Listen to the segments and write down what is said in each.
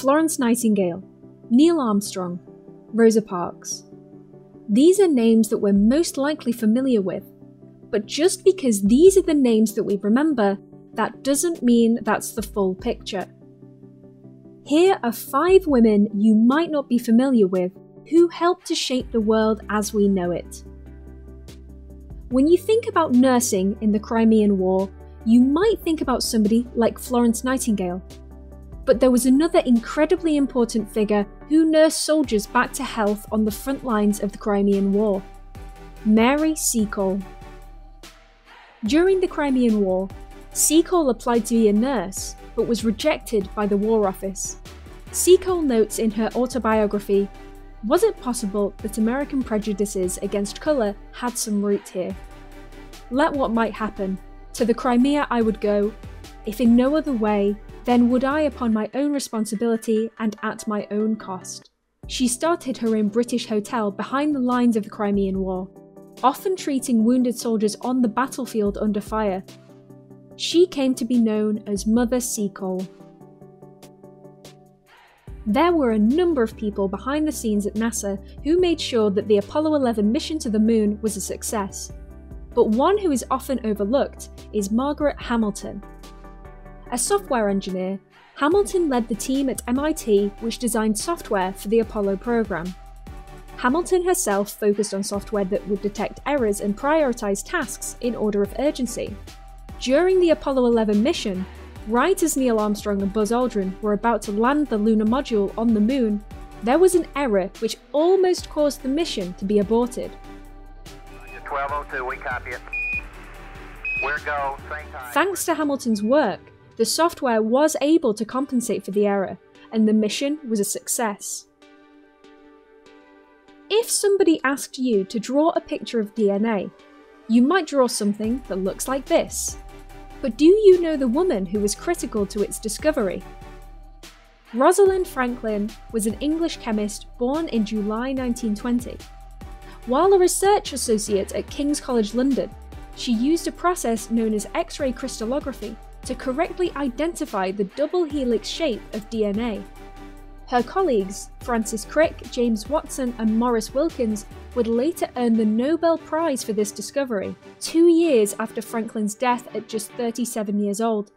Florence Nightingale, Neil Armstrong, Rosa Parks. These are names that we're most likely familiar with, but just because these are the names that we remember, that doesn't mean that's the full picture. Here are 5 women you might not be familiar with who helped to shape the world as we know it. When you think about nursing in the Crimean War, you might think about somebody like Florence Nightingale. But there was another incredibly important figure who nursed soldiers back to health on the front lines of the Crimean War: Mary Seacole. During the Crimean War, Seacole applied to be a nurse, but was rejected by the War Office. Seacole notes in her autobiography, "Was it possible that American prejudices against colour had some root here? Let what might happen. To the Crimea I would go. If in no other way, then would I upon my own responsibility and at my own cost." She started her own British hotel behind the lines of the Crimean War, often treating wounded soldiers on the battlefield under fire. She came to be known as Mother Seacole. There were a number of people behind the scenes at NASA who made sure that the Apollo 11 mission to the moon was a success. But one who is often overlooked is Margaret Hamilton. A software engineer, Hamilton led the team at MIT which designed software for the Apollo program. Hamilton herself focused on software that would detect errors and prioritize tasks in order of urgency. During the Apollo 11 mission, right as Neil Armstrong and Buzz Aldrin were about to land the lunar module on the moon, there was an error which almost caused the mission to be aborted. 1202, we copy it. We're go, same time. Thanks to Hamilton's work, the software was able to compensate for the error, and the mission was a success. If somebody asked you to draw a picture of DNA, you might draw something that looks like this. But do you know the woman who was critical to its discovery? Rosalind Franklin was an English chemist born in July 1920. While a research associate at King's College London, she used a process known as X-ray crystallography to correctly identify the double helix shape of DNA. Her colleagues, Francis Crick, James Watson and Maurice Wilkins, would later earn the Nobel Prize for this discovery, 2 years after Franklin's death at just 37 years old.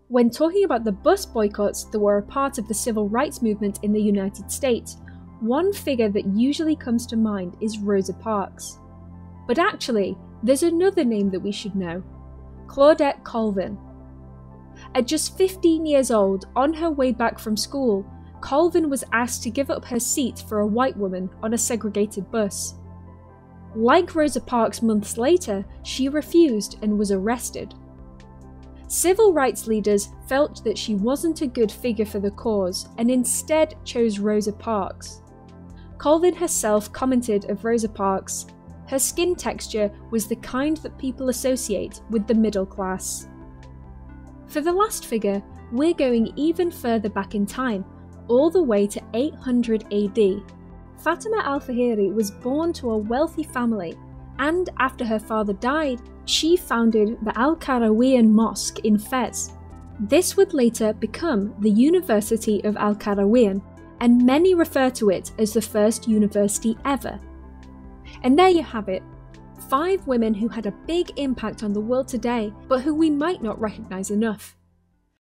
When talking about the bus boycotts that were a part of the civil rights movement in the United States, one figure that usually comes to mind is Rosa Parks. But actually, there's another name that we should know: Claudette Colvin. At just 15 years old, on her way back from school, Colvin was asked to give up her seat for a white woman on a segregated bus. Like Rosa Parks months later, she refused and was arrested. Civil rights leaders felt that she wasn't a good figure for the cause and instead chose Rosa Parks. Colvin herself commented of Rosa Parks, "Her skin texture was the kind that people associate with the middle class." For the last figure, we're going even further back in time, all the way to 800 AD. Fatima al-Fihri was born to a wealthy family, and after her father died, she founded the Al-Qarawiyyan Mosque in Fez. This would later become the University of Al-Qarawiyyan, and many refer to it as the first university ever. And there you have it, 5 women who had a big impact on the world today, but who we might not recognise enough.